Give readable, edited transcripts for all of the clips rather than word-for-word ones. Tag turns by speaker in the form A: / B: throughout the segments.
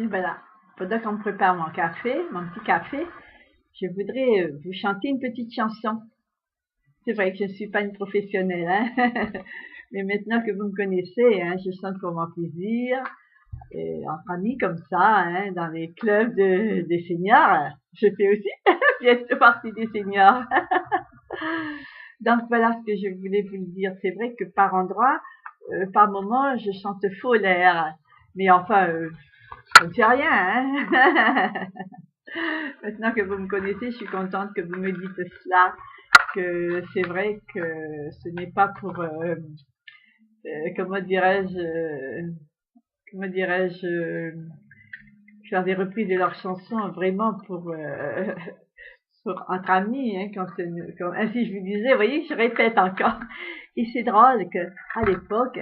A: Et voilà, pendant qu'on me prépare mon café, mon petit café, je voudrais vous chanter une petite chanson. C'est vrai que je ne suis pas une professionnelle, hein? Mais maintenant que vous me connaissez, hein, je chante pour mon plaisir, et entre amis comme ça, hein, dans les clubs des seniors. Je fais aussi bientôt partie des seniors. Donc voilà ce que je voulais vous dire. C'est vrai que par endroits, par moments, je chante faux l'air. Mais enfin, ça ne fait rien, hein. Maintenant que vous me connaissez, je suis contente que vous me dites cela, que c'est vrai que ce n'est pas pour, comment dirais-je, faire des reprises de leurs chansons, vraiment pour, entre amis, hein, quand, ainsi je vous disais, vous voyez, je répète encore. Et c'est drôle que, à l'époque,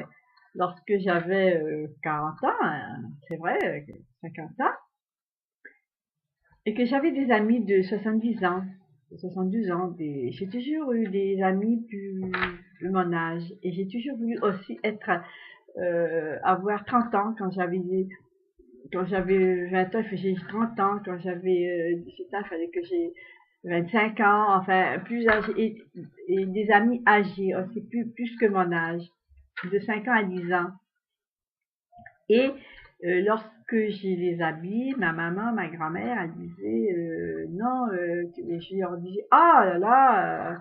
A: lorsque j'avais 40 ans, hein, c'est vrai, 50 ans, et que j'avais des amis de 70 ans, de 72 ans, j'ai toujours eu des amis de mon âge, et j'ai toujours voulu aussi avoir 30 ans quand j'avais 20 ans, j'ai 30 ans, quand j'avais 17 ans, il fallait que j'ai 25 ans, enfin, plus âgé, et des amis âgés, aussi plus que mon âge, de 5 ans à 10 ans. Et lorsque je les habille, ma maman, ma grand-mère, elle disait non, je leur disais ah là là,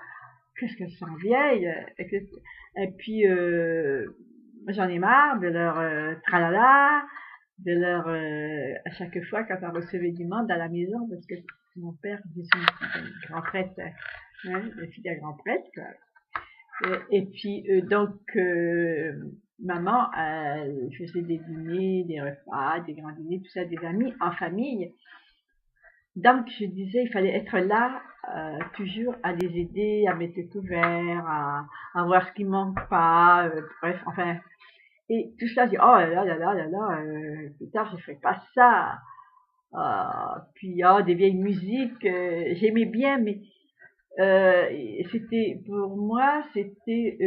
A: qu'est-ce qu'elles sont vieilles, et puis j'en ai marre de leur tralala, de leur à chaque fois quand on recevait du monde à la maison, parce que mon père disait son grand prêtre, hein, le fils d'un grand prêtre, quoi. Et puis, donc, maman, elle faisait des dîners, des repas, des grands dîners, tout ça, des amis en famille. Donc, je disais, il fallait être là, toujours à les aider, à mettre le couvert, à voir ce qui manque pas, bref, enfin. Et tout ça, je dis, oh là là là là là là, plus tard, je ferai pas ça. Puis, oh, des vieilles musiques, j'aimais bien, mais c'était pour moi c'était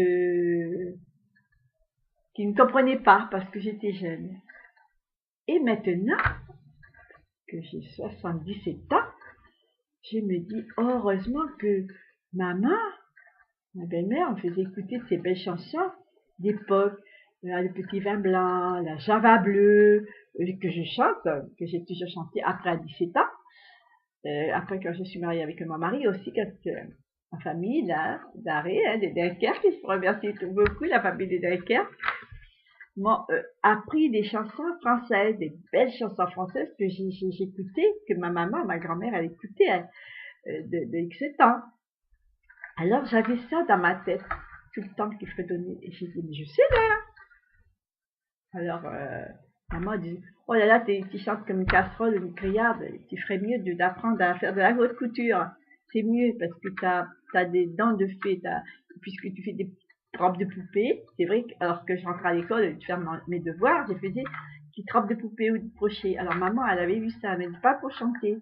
A: qu'ils ne comprenaient pas parce que j'étais jeune. Et maintenant que j'ai 77 ans, je me dis oh, heureusement que maman, ma belle-mère, me faisait écouter de ces belles chansons d'époque, le petit vin blanc, la java bleue, que je chante, que j'ai toujours chanté après à 17 ans. Après quand je suis mariée avec mon mari aussi, quand ma famille là, d'Arrêt, hein, de Dunkerque, je remercie tout beaucoup la famille de Dunkerque, m'ont appris des chansons françaises, des belles chansons françaises que j'écoutais, que ma maman, ma grand-mère, elle écoutait de X temps. Alors j'avais ça dans ma tête tout le temps qu'il fredonnait. Et j'ai dit, mais je sais là. Alors maman dit, oh là là, tu chantes comme une casserole, une criarde, tu ferais mieux d'apprendre à faire de la haute couture. C'est mieux parce que t'as des dents de fée, puisque tu fais des robes de poupée. C'est vrai que alors que je rentrais à l'école de faire mes devoirs, je faisais des petites robes de poupée ou de crochet. Alors maman, elle avait vu ça, mais pas pour chanter.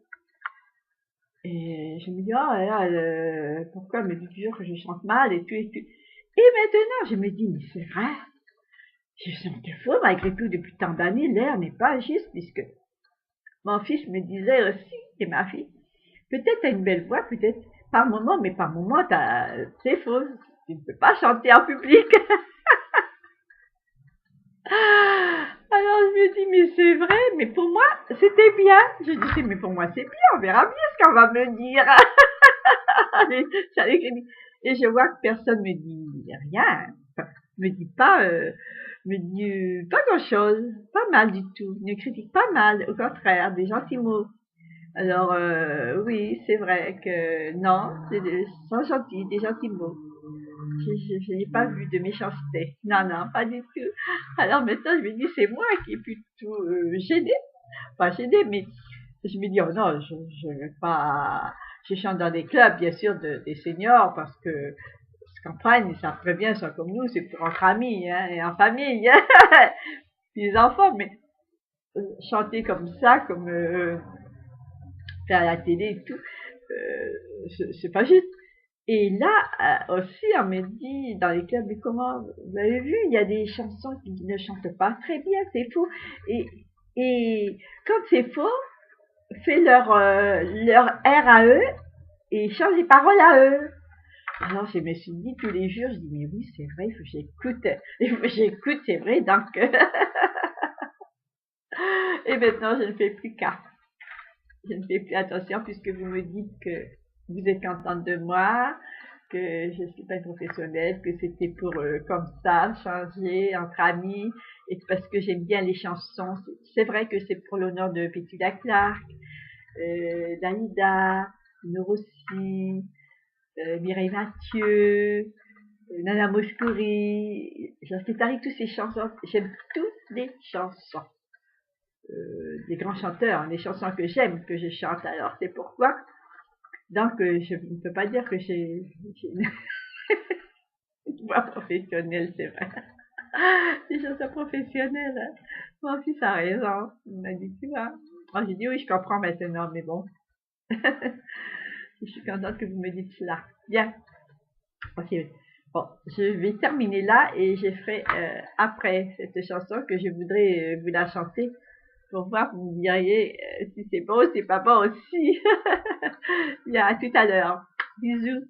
A: Et je me dis, oh là là, pourquoi elle me dit toujours que je chante mal et tout et tout. Et maintenant, je me dis, mais c'est vrai, je chante faux, malgré tout, depuis tant d'années, l'air n'est pas juste, puisque mon fils me disait aussi, et ma fille, peut-être t'as une belle voix, peut-être par moment, mais par moment, c'est faux, tu ne peux pas chanter en public. Alors je me dis, mais c'est vrai, mais pour moi, c'était bien. Je disais, mais pour moi, c'est bien, on verra bien ce qu'on va me dire. Et je vois que personne me dit rien, me dit pas, me dit pas grand-chose, pas mal du tout, ne critique pas mal, au contraire, des gentils mots. Alors oui, c'est vrai que non, sont gentils, des gentils mots. Je n'ai pas vu de méchanceté. Non, non, pas du tout. Alors maintenant, je me dis, c'est moi qui est plutôt gênée. Pas gênée, mais je me dis, oh non, je vais pas. Je chante dans des clubs, bien sûr, des seniors, parce que campagne, ça prévient, soit comme nous, c'est pour entre amis, hein, et en famille, hein, les enfants, mais chanter comme ça, comme faire à la télé et tout, c'est pas juste. Et là aussi, on me dit dans les clubs, mais comment, vous avez vu, il y a des chansons qui ne chantent pas très bien, c'est fou. Et Et quand c'est faux, fais leur R à eux et change les paroles à eux. Alors je me suis dit tous les jours, je dis mais oui c'est vrai, il faut que j'écoute, c'est vrai donc et maintenant je ne fais plus cas, je ne fais plus attention puisque vous me dites que vous êtes contente de moi, que je suis pas une professionnelle, que c'était pour comme ça changer entre amis et parce que j'aime bien les chansons. C'est vrai que c'est pour l'honneur de Petula Clark, Dalida, Norossi, Mireille Mathieu, Nana Mouskouri, j'en sais pas toutes ces chansons, j'aime toutes les chansons des grands chanteurs, les chansons que j'aime, que je chante, alors c'est pourquoi. Donc je ne peux pas dire que j'ai une voix professionnelle, c'est vrai. Les chansons professionnelles, hein. Moi aussi ça a raison, on m'a dit tu vois. Moi j'ai dit oui je comprends maintenant, mais bon, je suis contente que vous me dites cela. Bien, ok. Bon, je vais terminer là et je ferai après cette chanson que je voudrais vous la chanter pour voir, vous me diriez si c'est bon ou c'est pas bon aussi. Bien, à tout à l'heure. Bisous.